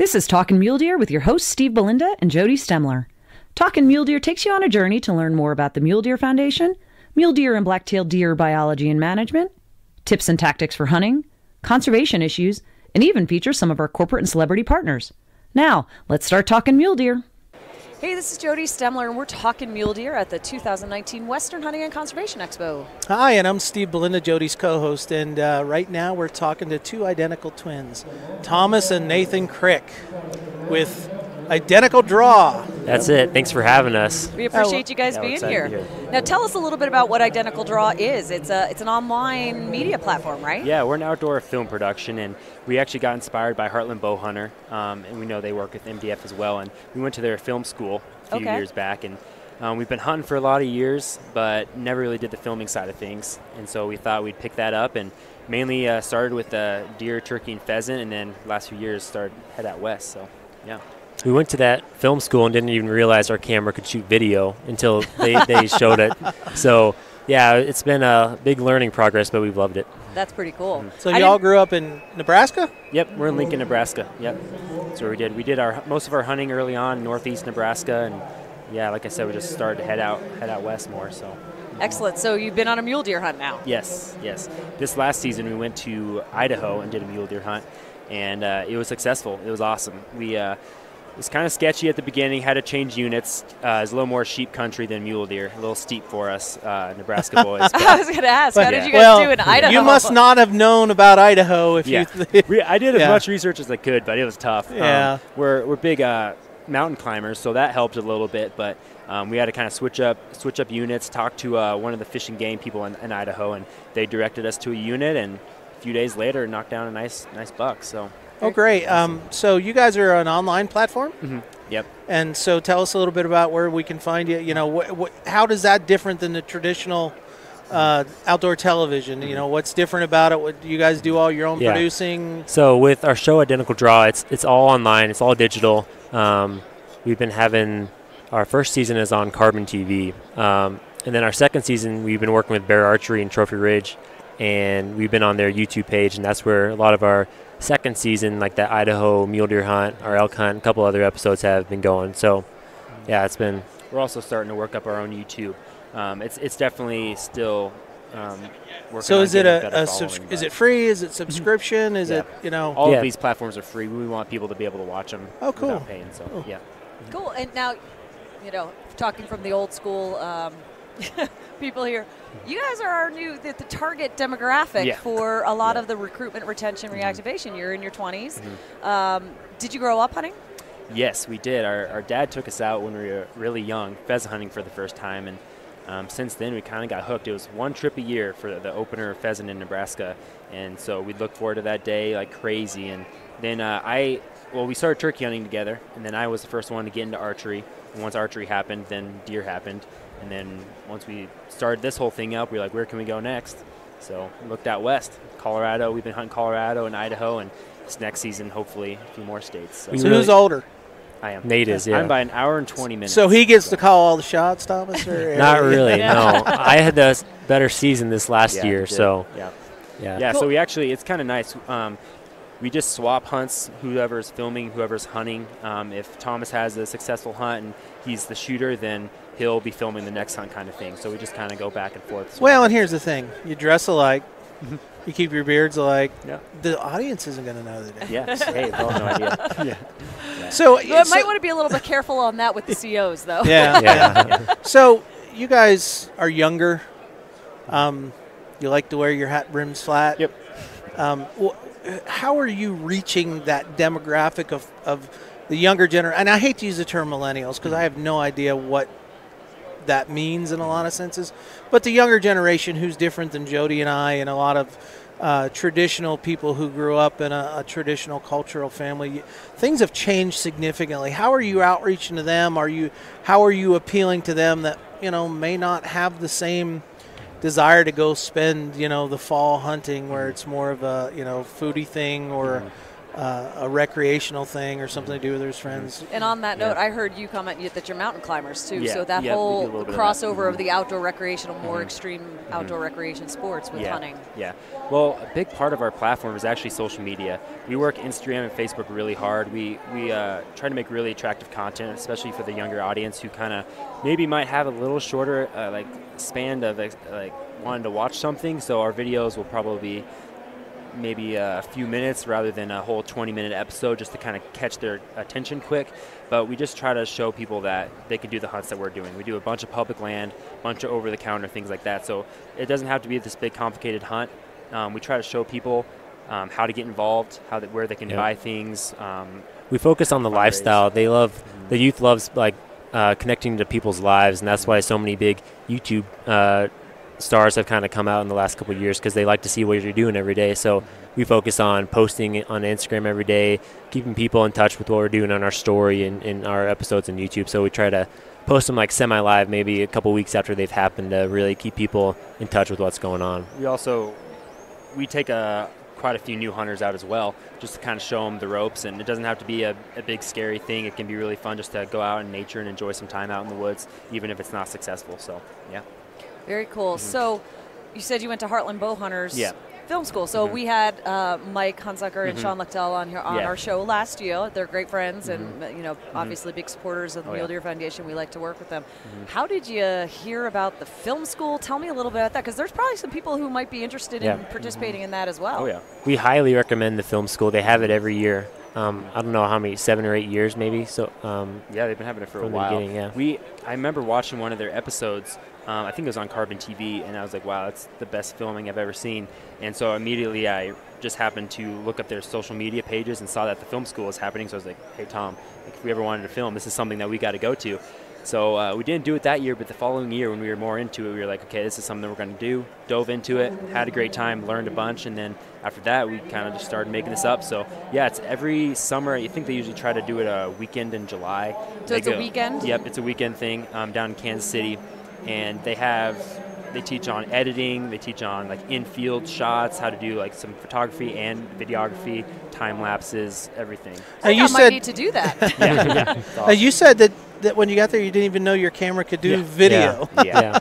This is Talkin' Mule Deer with your hosts Steve Belinda and Jody Stemler. Talkin' Mule Deer takes you on a journey to learn more about the Mule Deer Foundation, mule deer and black-tailed deer biology and management, tips and tactics for hunting, conservation issues, and even features some of our corporate and celebrity partners. Now, let's start talking mule deer. Hey, this is Jody Stemler, and we're talking mule deer at the 2019 Western Hunting and Conservation Expo. Hi, and I'm Steve Belinda, Jody's co-host, and right now we're talking to two identical twins, Thomas and Nathan Crick, with Identical Draw. That's it. Thanks for having us. We appreciate you guys being here. Now, tell us a little bit about what Identical Draw is. It's an online media platform, right? Yeah, we're an outdoor film production, and we actually got inspired by Heartland Bowhunter, and we know they work with MDF as well. And we went to their film school a few years back, and we've been hunting for a lot of years, but never really did the filming side of things. And so we thought we'd pick that up, and mainly started with deer, turkey, and pheasant, and then last few years head out west. So, yeah. We went to that film school and didn't even realize our camera could shoot video until they showed it. So, yeah, it's been a big learning progress, but we've loved it. That's pretty cool. So you all grew up in Nebraska? Yep, we're in Lincoln, Nebraska. Yep, that's where we did. We did most of our hunting early on in northeast Nebraska, and yeah, like I said, we just started to head out west more. So. Excellent. So you've been on a mule deer hunt now? Yes. This last season we went to Idaho and did a mule deer hunt, and it was successful. It was awesome. It was kind of sketchy at the beginning, had to change units. It's a little more sheep country than mule deer, a little steep for us Nebraska boys. I was going to ask, how did you guys do in Idaho? You must not have known about Idaho if you... I did as much research as I could, but it was tough. Yeah. We're big mountain climbers, so that helped a little bit, but we had to kind of switch up units, talk to one of the fish and game people in Idaho, and they directed us to a unit, and a few days later knocked down a nice buck. So. Oh, great. So you guys are an online platform? Mm-hmm. Yep. And so tell us a little bit about where we can find you. You know, how does that different than the traditional outdoor television? You know, what's different about it? Do you guys do all your own producing? So with our show Identical Draw, it's all online. It's all digital. We've been having our first season is on Carbon TV. And then our second season, we've been working with Bear Archery and Trophy Ridge. And we've been on their YouTube page, and that's where a lot of our second season, like that Idaho mule deer hunt, our elk hunt, a couple other episodes have been going. So, yeah, we're also starting to work up our own YouTube. It's definitely still working. So is it is it free? Is it subscription? Is it, you know? All of these platforms are free. We want people to be able to watch them without paying. So, yeah. Cool. And now, you know, talking from the old school people here, you guys are our the target demographic for a lot of the recruitment, retention, reactivation. You're in your 20s. Did you grow up hunting? Yes, we did. Our dad took us out when we were really young, pheasant hunting for the first time, and since then we kind of got hooked. It was one trip a year for the opener of pheasant in Nebraska, and so we looked forward to that day like crazy. And then we started turkey hunting together, and then I was the first one to get into archery. And once archery happened, then deer happened. And then once we started this whole thing up, we were like, where can we go next? So we looked out west, Colorado. We've been hunting Colorado and Idaho, and this next season, hopefully, a few more states. So who's older? I am. Nate is, yeah. I'm by an hour and 20 minutes. So he gets to call all the shots, Thomas? Or Not really, no. I had the better season this last year, so. Yeah, cool. So we actually, it's kind of nice. We just swap hunts, whoever's filming, whoever's hunting. If Thomas has a successful hunt and he's the shooter, then he'll be filming the next hunt kind of thing. So we just kind of go back and forth. Well, and here's the thing. You dress alike. You keep your beards alike. Yeah. The audience isn't going to know that. Yeah. Hey, they'll have no idea. Yeah. So you might want to be a little bit careful on that with the COs, though. Yeah. So you guys are younger. You like to wear your hat brims flat. Yep. How are you reaching that demographic of the younger generation? And I hate to use the term millennials because I have no idea what that means in a lot of senses. But the younger generation who's different than Jody and I and a lot of traditional people who grew up in a traditional cultural family, things have changed significantly. How are you outreaching to them? How are you appealing to them that, you know, may not have the same desire to go spend, you know, the fall hunting where it's more of a, you know, foodie thing or a recreational thing or something to do with his friends. And on that note, I heard you comment that you're mountain climbers too. Yeah. So that Yeah, whole we do a little bit of crossover of the outdoor recreational, more extreme outdoor recreation sports with hunting. Yeah. Well, a big part of our platform is actually social media. We work Instagram and Facebook really hard. We try to make really attractive content, especially for the younger audience who kind of maybe might have a little shorter like span of like wanting to watch something. So our videos will probably be maybe a few minutes rather than a whole 20-minute episode, just to kind of catch their attention quick. But we just try to show people that they can do the hunts that we're doing. We do a bunch of public land, a bunch of over-the-counter things like that. So it doesn't have to be this big complicated hunt. We try to show people how to get involved, where they can buy things. We focus on the lifestyle. They love the youth loves like connecting to people's lives, and that's why so many big YouTube stars have kind of come out in the last couple of years, because they like to see what you're doing every day. So we focus on posting on Instagram every day, keeping people in touch with what we're doing on our story and in our episodes on YouTube. So we try to post them like semi-live, maybe a couple weeks after they've happened, to really keep people in touch with what's going on. We take quite a few new hunters out as well, just to kind of show them the ropes. And it doesn't have to be a big scary thing. It can be really fun just to go out in nature and enjoy some time out in the woods, even if it's not successful. So yeah. Very cool. So you said you went to Heartland Bow Hunters Film School. So we had Mike Hunsucker and Sean Lechtel on our show last year. They're great friends and obviously big supporters of the Mule Deer Foundation. We like to work with them. How did you hear about the film school? Tell me a little bit about that, because there's probably some people who might be interested in participating in that as well. Oh yeah. We highly recommend the film school. They have it every year. I don't know how many, 7 or 8 years maybe. So yeah, they've been having it for a while. Yeah. I remember watching one of their episodes. I think it was on Carbon TV, and I was like, wow, that's the best filming I've ever seen. And so immediately I just happened to look up their social media pages and saw that the film school was happening. So I was like, hey, Tom, if we ever wanted to film, this is something that we got to go to. So we didn't do it that year, but the following year when we were more into it, we were like, okay, this is something that we're going to do. Dove into it, had a great time, learned a bunch, and then after that, we kind of just started making this up. So yeah, it's every summer. I think they usually try to do it a weekend in July. So it's a weekend? Yep, it's a weekend thing down in Kansas City. And they teach on editing, they teach on like in-field shots, how to do like some photography and videography, time lapses, everything. I might need to do that. Yeah. You said that when you got there, you didn't even know your camera could do video. Yeah.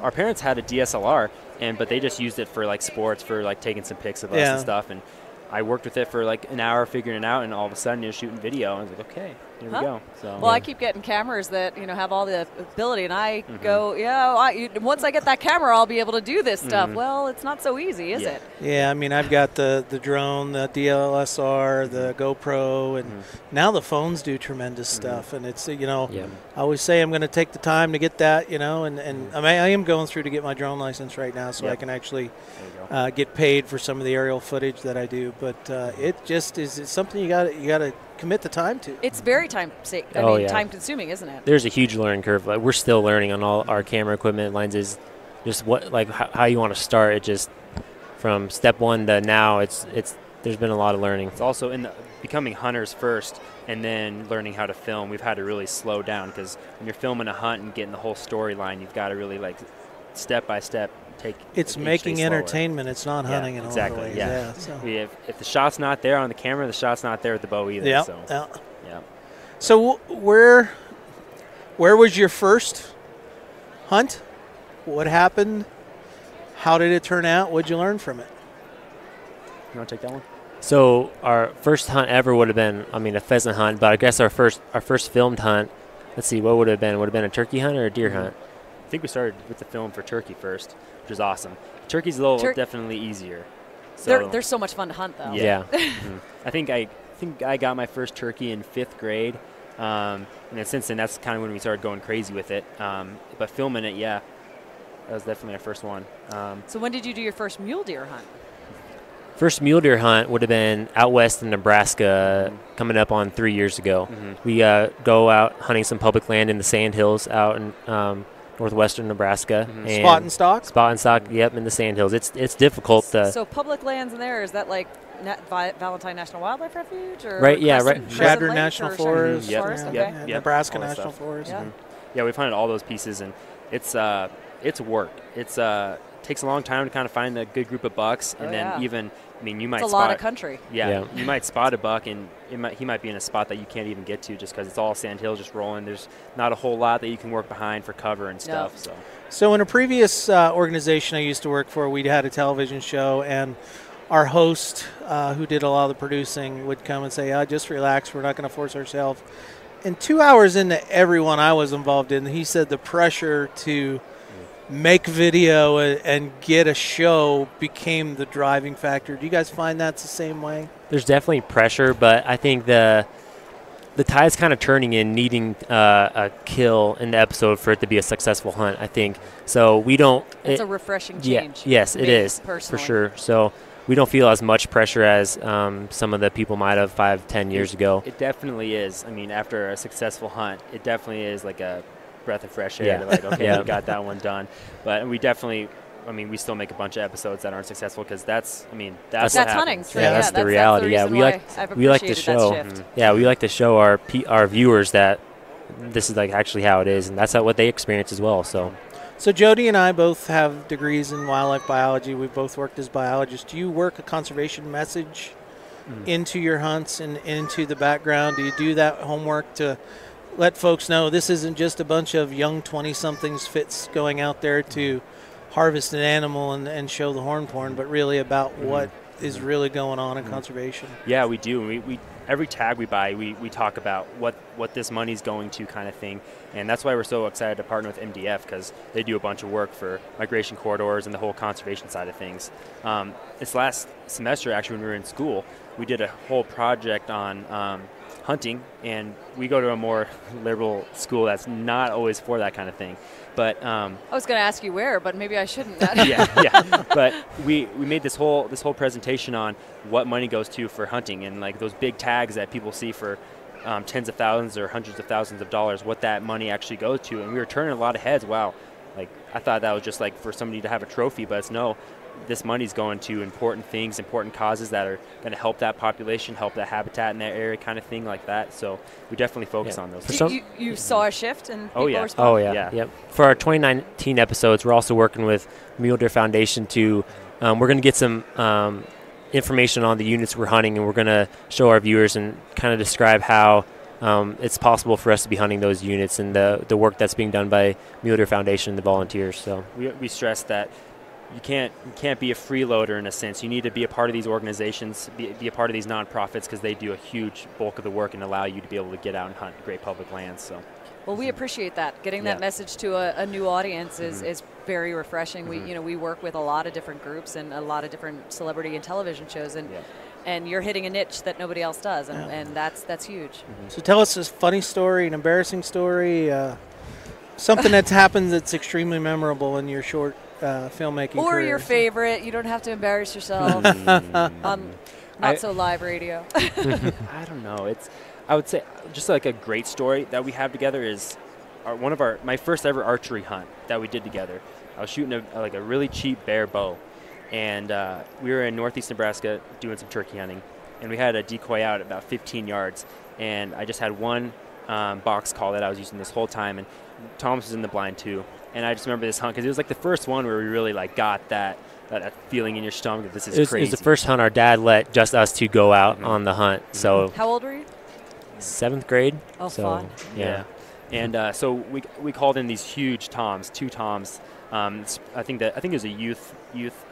Our parents had a DSLR, but they just used it for like sports, for like taking some pics of us and stuff. And I worked with it for like an hour figuring it out, and all of a sudden you're shooting video. I was like, okay, here we go. So, well, I keep getting cameras that have all the ability, and I go, once I get that camera, I'll be able to do this stuff. Well, it's not so easy, is it? Yeah, I mean, I've got the drone, the DLSR, the GoPro, and now the phones do tremendous stuff. And it's I always say I'm going to take the time to get that, and I mean, I am going through to get my drone license right now, so I can actually get paid for some of the aerial footage that I do. But it just is something you got to commit the time to. It's very time consuming, isn't it? There's a huge learning curve. Like, we're still learning on all our camera equipment, lenses, just how you want to start. It just from step one to now, there's been a lot of learning. It's also in becoming hunters first and then learning how to film. We've had to really slow down, because when you're filming a hunt and getting the whole storyline, you've got to really step by step. It's making entertainment. It's not hunting in a lot of ways. Yeah. So. If the shot's not there on the camera, the shot's not there with the bow either. Yeah. So, So where was your first hunt? What happened? How did it turn out? What'd you learn from it? You want to take that one? So our first hunt ever would have been, a pheasant hunt. But I guess our first filmed hunt. Let's see, what would it have been? Would it have been a turkey hunt or a deer hunt? I think we started with the film for turkey first, which is awesome. Turkey's definitely easier. So they're so much fun to hunt, though. Yeah. I think I got my first turkey in 5th grade, and then since then that's kind of when we started going crazy with it. But filming it, that was definitely our first one. So when did you do your first mule deer hunt? First mule deer hunt would have been out west in Nebraska, coming up on 3 years ago. We go out hunting some public land in the Sandhills out in northwestern Nebraska. And Spot and stock? Spot and stock, yep, in the Sandhills. It's difficult to... So public lands in there, is that like Valentine National Wildlife Refuge? Or right. Shadron National Forest. Nebraska National Forest. Yeah, we've hunted all those pieces, and it's work. It's takes a long time to kind of find a good group of bucks, and then even, I mean, you might it's a spot lot of country. Yeah, you might spot a buck, and he might be in a spot that you can't even get to just because it's all sand hills just rolling. There's not a whole lot that you can work behind for cover and stuff. So in a previous organization I used to work for, we had a television show, and our host, who did a lot of the producing, would come and say, just relax, we're not going to force ourselves. And 2 hours into every one I was involved in, he said the pressure to make video and get a show became the driving factor. Do you guys find that's the same way? There's definitely pressure, but I think the tide's kind of turning in needing a kill in the episode for it to be a successful hunt, I think. So we don't... It's a refreshing change. Yes, it is, personally. for sure. So we don't feel as much pressure as some of the people might have 5-10 years ago. It definitely is. I mean, after a successful hunt, it definitely is like a breath of fresh air. Like, okay, we got that one done. But we definitely... I mean, we still make a bunch of episodes that aren't successful because that's what hunting. happens. That's the reality. We like to show. We like to show our viewers that this is like actually how it is, and that's what they experience as well. So Jody and I both have degrees in wildlife biology. We've both worked as biologists. Do you work a conservation message into your hunts and into the background? Do you do that homework to let folks know this isn't just a bunch of young 20-somethings fits going out there to harvest an animal and show the horn porn, but really about what is really going on in conservation? Yeah, we do. We every tag we buy, we talk about what this money's going to, kind of thing. And that's why we're so excited to partner with MDF, because they do a bunch of work for migration corridors and the whole conservation side of things. This last semester, actually, when we were in school, we did a whole project on hunting, and we go to a more liberal school that's not always for that kind of thing. But I was going to ask you where, but maybe I shouldn't. yeah. But we made this whole presentation on what money goes to for hunting, and like those big tags that people see for tens of thousands or hundreds of thousands of dollars, what that money actually goes to. And we were turning a lot of heads. Wow, like I thought that was just like for somebody to have a trophy, but it's no. This money's going to important things, important causes that are going to help that population, help that habitat in that area, kind of thing like that. So we definitely focus on those. You saw a shift in people responding? Oh, yeah. Yep. For our 2019 episodes, we're also working with Mule Deer Foundation to, we're going to get some information on the units we're hunting, and we're going to show our viewers and kind of describe how it's possible for us to be hunting those units and the work that's being done by Mule Deer Foundation and the volunteers. So we stress that you can't be a freeloader in a sense. You need to be a part of these organizations, be a part of these nonprofits, because they do a huge bulk of the work and allow you to be able to get out and hunt great public lands. So, well, we appreciate that. Getting that message to a new audience is very refreshing. We work with a lot of different groups and a lot of different celebrity and television shows, and you're hitting a niche that nobody else does, and that's huge. So tell us a funny story, an embarrassing story, something that's happened that's extremely memorable in your short filmmaking or career. Your favorite. You don't have to embarrass yourself on not so live radio. I don't know. I would say just like a great story that we have together is my first ever archery hunt that we did together. I was shooting a really cheap bear bow, and we were in northeast Nebraska doing some turkey hunting, and we had a decoy out at about 15 yards, and I just had one box call that I was using this whole time, and Thomas was in the blind too. And I just remember this hunt because it was like the first one where we really like got that feeling in your stomach that this is crazy. It was the first hunt our dad let just us two go out on the hunt. So how old were you? 7th grade. Oh, fun. Yeah. And so we called in these huge toms, 2 toms. I think it was a youth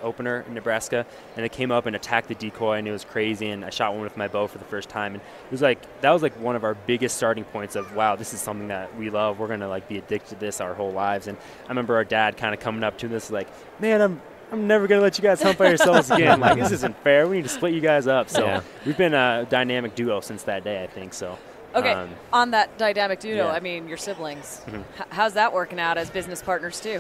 opener in Nebraska, and they came up and attacked the decoy, and it was crazy. And I shot one with my bow for the first time, and that was one of our biggest starting points of, wow, this is something that we love. We're gonna be addicted to this our whole lives. And I remember our dad kind of coming up to this like, man, I'm never gonna let you guys hunt by yourselves again. Like, this isn't fair. We need to split you guys up. So we've been a dynamic duo since that day, I think. So. Okay, on that dynamic duo, I mean, your siblings, how's that working out as business partners too?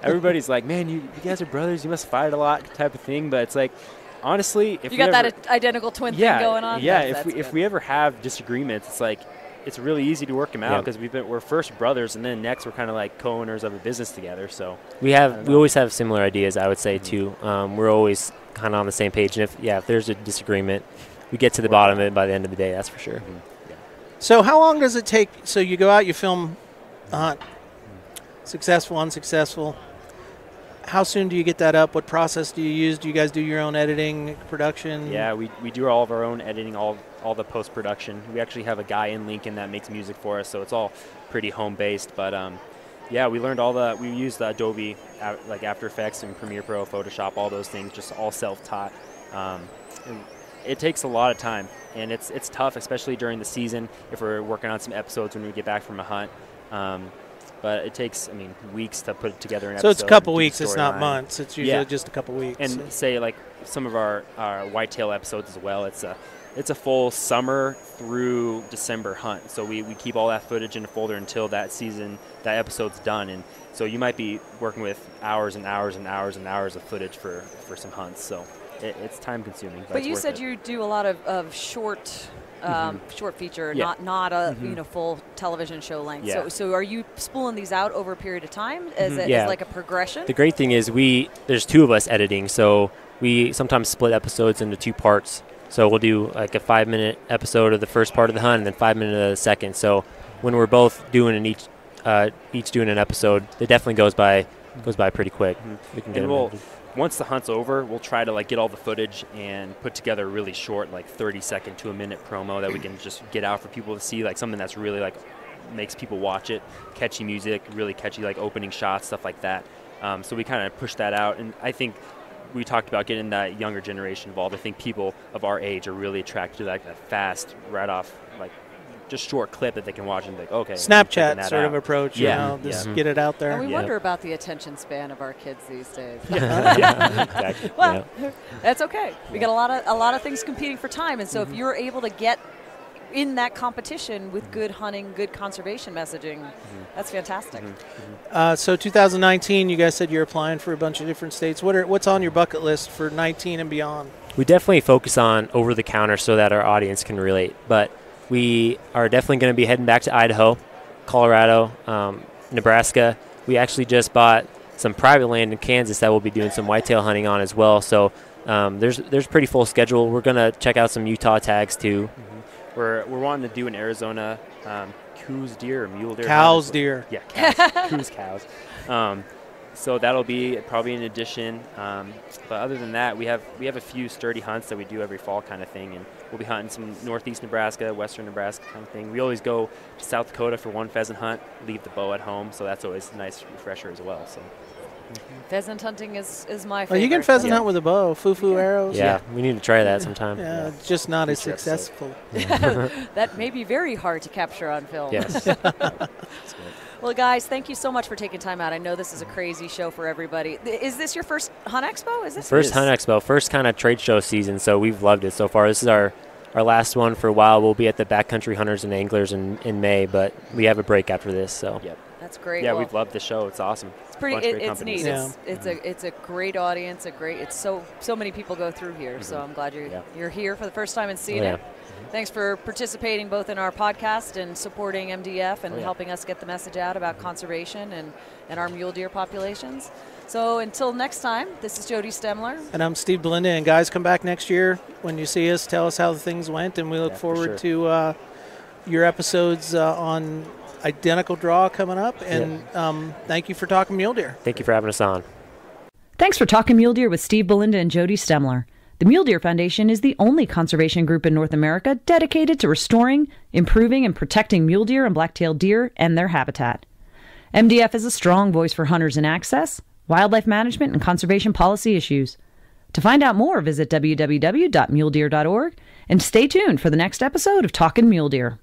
Everybody's like, man, you guys are brothers, you must fight a lot type of thing, but it's like, honestly, if you got that identical twin thing going on? Yeah, if we ever have disagreements, it's like, it's really easy to work them out because we're first brothers, and then next we're kind of like co-owners of a business together. So we always have similar ideas, I would say, too. We're always kind of on the same page, and if there's a disagreement, we get to the bottom of it by the end of the day, that's for sure. So how long does it take? So you go out, you film a hunt, successful, unsuccessful. how soon do you get that up? What process do you use? Do you guys do your own editing, production? Yeah, we do all of our own editing, all the post-production. We actually have a guy in Lincoln that makes music for us, so it's all pretty home-based. But yeah, we learned we used the Adobe, like After Effects and Premiere Pro, Photoshop, all those things, just all self-taught. It takes a lot of time, and it's tough, especially during the season if we're working on some episodes when we get back from a hunt. But it takes, weeks to put together an episode. So it's a couple weeks, it's not months. It's usually just a couple weeks. And say like some of our whitetail episodes as well, it's a full summer through December hunt. So we keep all that footage in a folder until that episode's done. And so you might be working with hours and hours and hours and hours of footage for some hunts. So it's time consuming. But you said you do a lot of short feature, not a full television show length. Yeah. So are you spooling these out over a period of time as like a progression? The great thing is there's two of us editing, so we sometimes split episodes into two parts. So we'll do like a 5-minute episode of the first part of the hunt and then 5 minutes of the second. So when we're both doing each doing an episode, it definitely goes by pretty quick. We can get once the hunt's over, we'll try to like get all the footage and put together a really short, like 30-second to a minute promo that we can just get out for people to see, like something that's really like makes people watch it, catchy music, really catchy like opening shots, stuff like that. So we kind of push that out, and I think we talked about getting that younger generation involved. I think people of our age are really attracted to like that fast, right off, like just short clip that they can watch and be like, okay. Snapchat sort of approach, just get it out there. And we wonder about the attention span of our kids these days. Exactly. Well, that's okay. We got a lot of things competing for time, and so if you're able to get in that competition with good hunting, good conservation messaging, that's fantastic. So 2019, you guys said you're applying for a bunch of different states. What's on your bucket list for 19 and beyond? We definitely focus on over-the-counter so that our audience can relate, but we are definitely going to be heading back to Idaho, Colorado, Nebraska. We actually just bought some private land in Kansas that we'll be doing some whitetail hunting on as well. So there's a pretty full schedule. We're going to check out some Utah tags too. We're wanting to do in Arizona coos deer or mule deer. Cows deer. Yeah, cows. Coos cows. So that'll be probably an addition. But other than that, we have a few sturdy hunts that we do every fall kind of thing, and we'll be hunting some northeast Nebraska, western Nebraska kind of thing. We always go to South Dakota for one pheasant hunt, leave the bow at home, so that's always a nice refresher as well. So pheasant hunting is my favorite. Well, you can pheasant hunt with a bow, foo arrows. Yeah, we need to try that sometime. Yeah, just not as successful. That may be very hard to capture on film. Yes. Well, guys, thank you so much for taking time out. I know this is a crazy show for everybody. Is this your first Hunt Expo? Is this first Hunt Expo, first kind of trade show season? So we've loved it so far. This is our last one for a while. We'll be at the Backcountry Hunters and Anglers in May, but we have a break after this. So that's great. Yeah, we've loved the show. It's awesome. It's pretty. It's neat. Yeah. It's a great audience. It's so many people go through here. So I'm glad you're here for the first time and seeing it. Thanks for participating both in our podcast and supporting MDF and helping us get the message out about conservation and our mule deer populations. So until next time, this is Jody Stemler. And I'm Steve Belinda. And guys, come back next year. When you see us, tell us how the things went. And we look forward to your episodes on Identical Draw coming up. And thank you for talking mule deer. Thank you for having us on. Thanks for talking mule deer with Steve Belinda and Jody Stemler. The Mule Deer Foundation is the only conservation group in North America dedicated to restoring, improving, and protecting mule deer and black-tailed deer and their habitat. MDF is a strong voice for hunters in access, wildlife management, and conservation policy issues. To find out more, visit www.muledeer.org and stay tuned for the next episode of Talkin' Mule Deer.